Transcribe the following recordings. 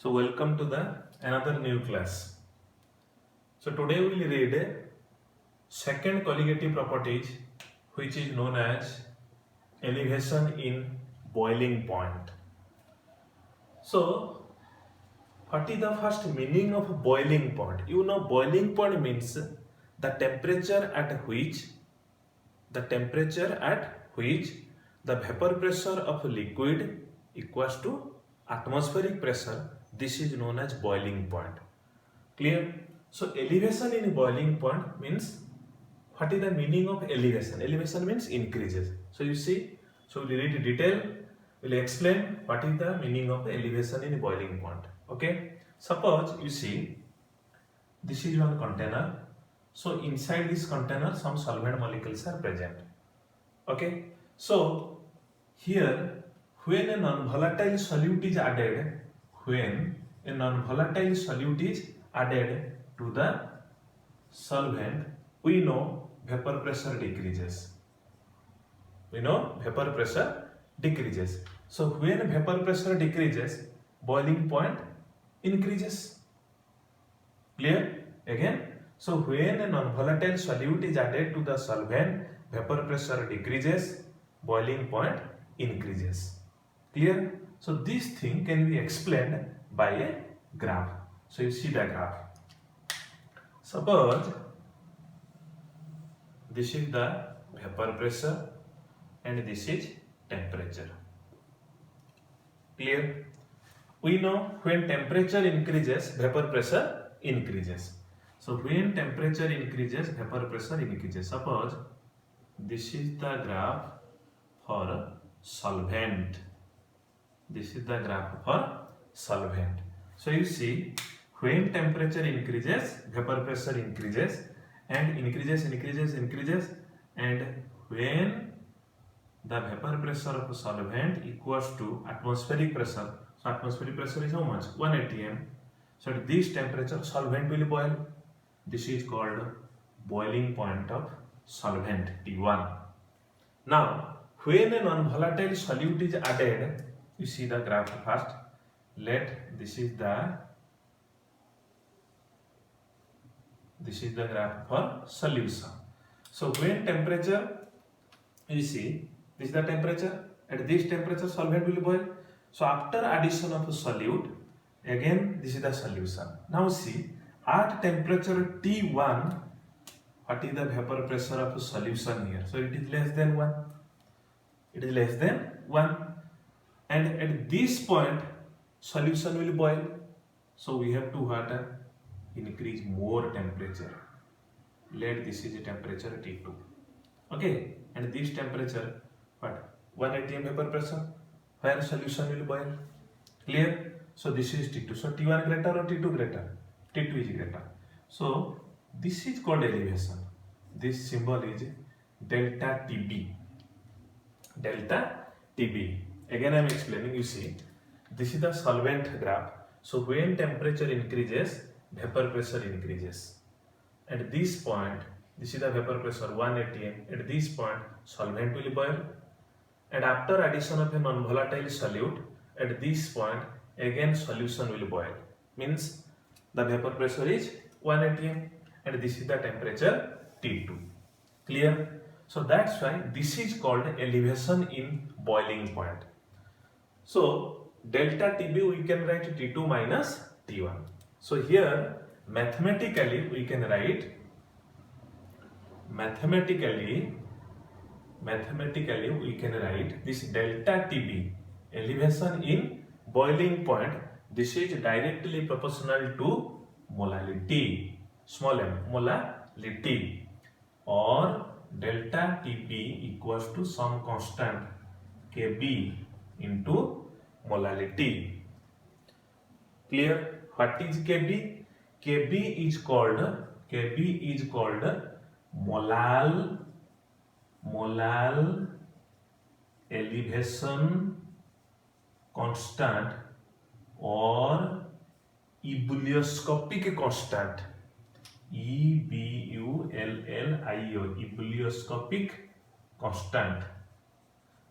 So welcome to the another new class. So today we will read second colligative properties which is known as elevation in boiling point. So what is the first meaning of boiling point? You know boiling point means the temperature at which the vapor pressure of liquid equals to atmospheric pressure. This is known as boiling point. Clear? So elevation in boiling point means what is the meaning of elevation? Elevation means increases. So you see, so we'll read detail, we'll explain what is the meaning of elevation in boiling point. Okay? Suppose you see, this is one container. So inside this container some solvent molecules are present. Okay? So here when a non-volatile solute is added, to the solvent, we know vapor pressure decreases. So when vapor pressure decreases, boiling point increases. Clear? Again. So when a non-volatile solute is added to the solvent, vapor pressure decreases, boiling point increases. Clear? So this thing can be explained by a graph. So you see the graph. Suppose this is the vapor pressure and this is temperature. Clear? We know when temperature increases, vapor pressure increases. So when temperature increases, vapor pressure increases. Suppose this is the graph for solvent. So you see, when temperature increases, vapor pressure increases, and increases, and when the vapor pressure of solvent equals to atmospheric pressure. So atmospheric pressure is how much? 1 atm. So at this temperature, solvent will boil. This is called boiling point of solvent T1. Now, when a non-volatile solute is added, you see the graph first. This is the graph for solution. So when temperature, you see, this is the temperature. At this temperature, solvent will boil. So after addition of solute, again this is the solution. Now see, at temperature T1, what is the vapor pressure of solution here? So it is less than 1. And at this point, solution will boil. So we have to increase more temperature. This is the temperature T2. Okay, and this temperature, 1 atm vapor pressure, where solution will boil. Clear? So this is T2. So T1 greater or T2 greater? T2 is greater. So this is called elevation. This symbol is delta TB. Again I am explaining. You see, this is the solvent graph. So when temperature increases, vapor pressure increases. At this point, this is the vapor pressure 1 atm. At this point, solvent will boil. And after addition of a non-volatile solute, at this point, again solution will boil. Means the vapor pressure is 1 atm and this is the temperature T2. Clear? So that's why this is called elevation in boiling point. So delta TB we can write T2 minus T1. So here mathematically we can write this delta TB, elevation in boiling point. This is directly proportional to molality, small m, molality, or delta TB equals to some constant Kb into molality. Clear? What is Kb? Kb is called molal elevation constant or ebullioscopic constant. EBULLIO, ebullioscopic constant.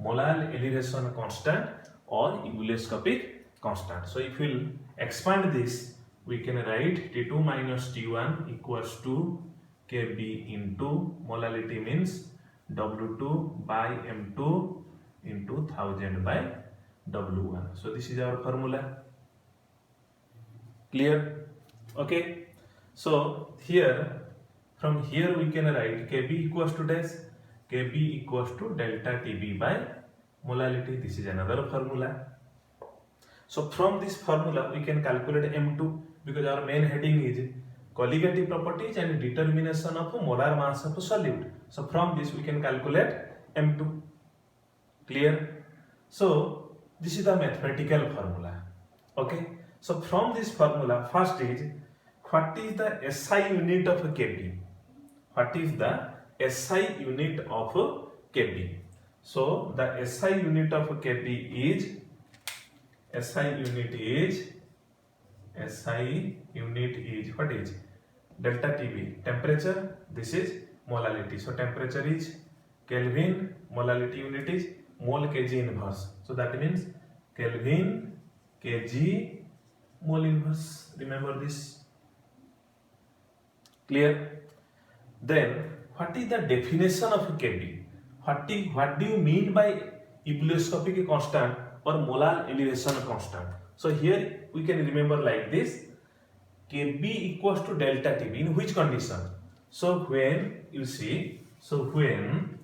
Molar elevation constant or ebullioscopic constant. So if we'll expand this, we can write T2 minus T1 equals to Kb into molality means W2 by M2 into 1000 by W1. So this is our formula. Clear? Okay. So here, from here we can write Kb equals to dash, Kb equals to delta Tb by molality. This is another formula. So from this formula we can calculate M2 because our main heading is colligative properties and determination of molar mass of solute. So from this we can calculate M2. Clear? So this is the mathematical formula. Okay. So from this formula, first is what is the SI unit of Kb? What is the SI unit of Kb? So the SI unit of Kb is what is delta Tb, temperature. This is molality. So temperature is Kelvin, molality unit is mole kg inverse. So that means Kelvin kg mole inverse. Remember this. Clear? Then what is the definition of Kb? What do you mean by ebullioscopic constant or molar elevation constant? So here we can remember like this. Kb equals to delta Tb. In which condition? So when you see, so when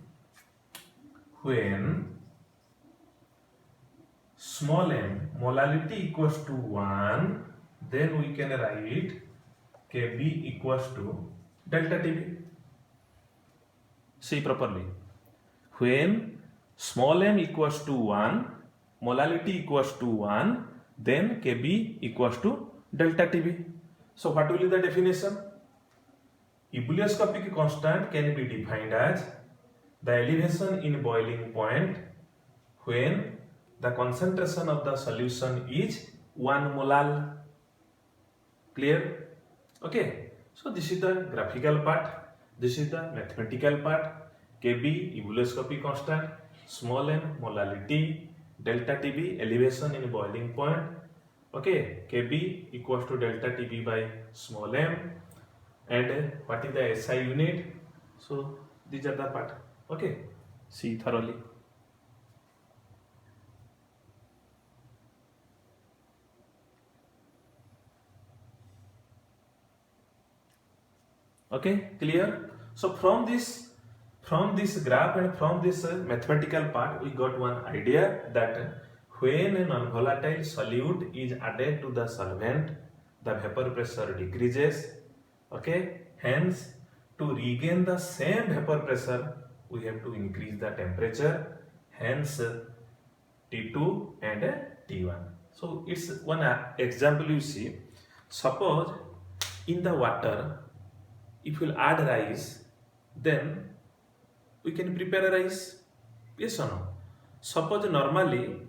small m molality equals to 1, then we can write Kb equals to delta Tb. See properly. When small m equals to 1, molality equals to 1, then Kb equals to delta Tb. So what will be the definition? Ebullioscopic constant can be defined as the elevation in boiling point when the concentration of the solution is 1 molal. Clear? Okay. So this is the graphical part. This is the mathematical part. Kb ebullioscopic constant, small m molality, delta Tb elevation in boiling point. Okay, Kb equals to delta Tb by small m, and what is the SI unit? So these are the part. Okay, see thoroughly. Okay, clear? So from this graph and from this mathematical part, we got one idea that when a non-volatile solute is added to the solvent, the vapor pressure decreases. Okay, hence to regain the same vapor pressure, we have to increase the temperature. Hence T2 and T1. So it's one example you see. Suppose in the water, if we'll add rice, then we can prepare a rice. Yes or no? Suppose normally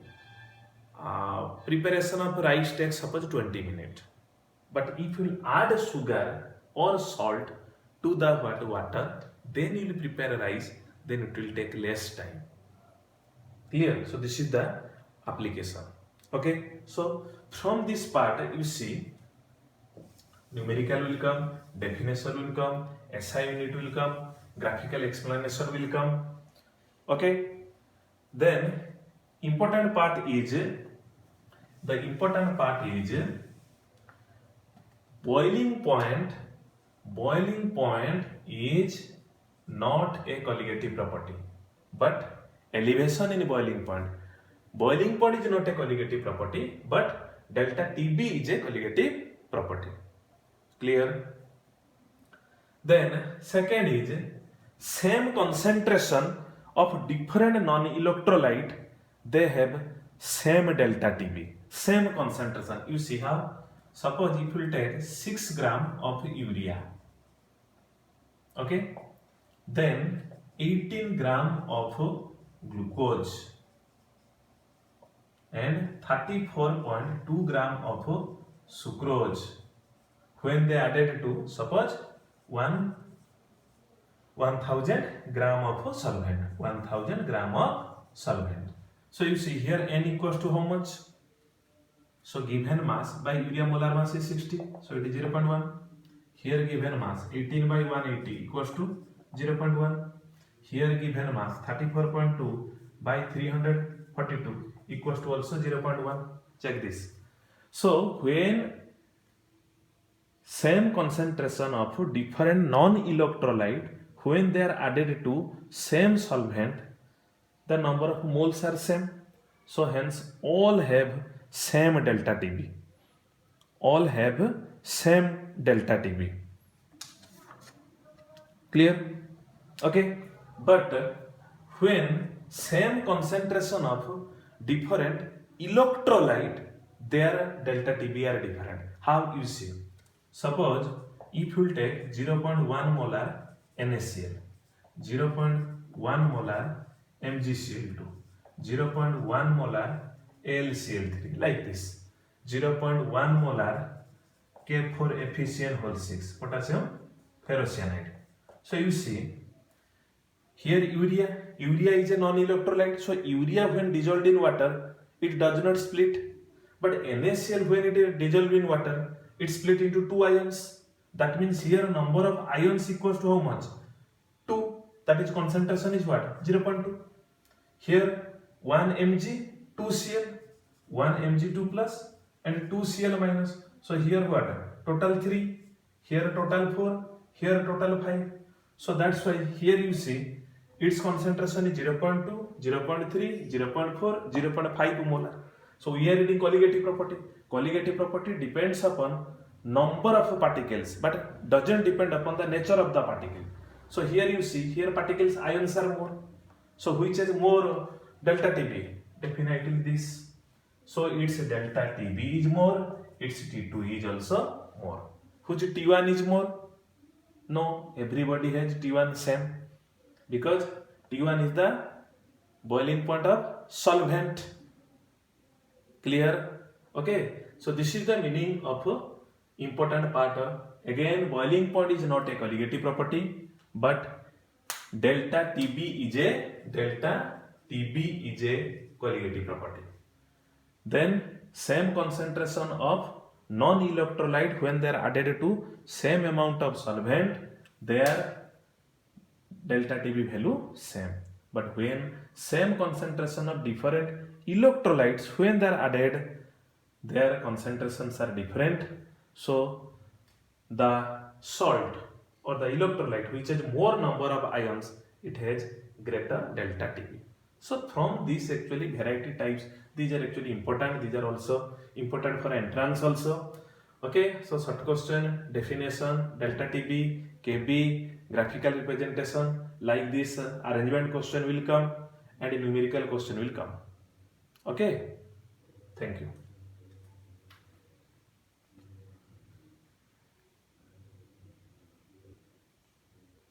preparation of rice takes suppose 20 minutes. But if you add sugar or salt to the water, then you will prepare rice, then it will take less time. Clear? So this is the application. Okay. So from this part you see numerical will come, definition will come, SI unit will come, graphical explanation will come. Okay. Then important part is boiling point is not a colligative property, but elevation in boiling point. Boiling point is not a colligative property, but delta Tb is a colligative property. Clear? Then second is same concentration of different non-electrolyte, they have same delta Tb, same concentration. You see how? Suppose if you take 6 gram of urea, okay, then 18 gram of glucose and 34.2 gram of sucrose, when they added to suppose 1000 gram of solvent, 1000 gram of solvent. So you see here n equals to how much? So given mass by urea molar mass is 60, so it is 0.1. Here given mass 18 by 180 equals to 0.1. Here given mass 34.2 by 342 equals to also 0.1. Check this. So when same concentration of different non-electrolyte, when they are added to same solvent, the number of moles are same. So hence all have same delta TB. All have same delta TB. Clear? Okay. But when same concentration of different electrolyte, their delta TB are different. How you see? Suppose if you take 0.1 molar NaCl, 0.1 molar MgCl2, 0.1 molar AlCl3, like this, 0.1 molar K4FeCN6, potassium ferrocyanide. So you see, here urea is a non-electrolyte, so urea when dissolved in water, it does not split. But NaCl when it is dissolved in water, it split into two ions. That means here number of ions equals to how much? 2. That is concentration is what? 0.2. Here 1 mg, 2 Cl, 1 mg2 plus and 2 Cl minus. So here what? Total 3. Here total 4. Here total 5. So that's why here you see its concentration is 0.2, 0.3, 0.4, 0.5 molar. So we are reading colligative property. Colligative property depends upon number of particles but doesn't depend upon the nature of the particle. So here you see, here particles ions are more. So which is more delta TB? Definitely this. So its delta TB is more, its T2 is also more. Which T1 is more? No, everybody has T1 same, because T1 is the boiling point of solvent. Clear? Okay. So this is the meaning of important part. Again, boiling point is not a colligative property, but delta TB is a colligative property. Then same concentration of non-electrolyte when they are added to same amount of solvent, their delta TB value same. But when same concentration of different electrolytes when they are added, their concentrations are different. So the salt or the electrolyte which has more number of ions, it has greater delta TB. So from these actually variety types, these are actually important. These are also important for entrance also. Okay, so short question, definition, delta TB, KB, graphical representation, like this arrangement question will come and a numerical question will come. Okay, thank you.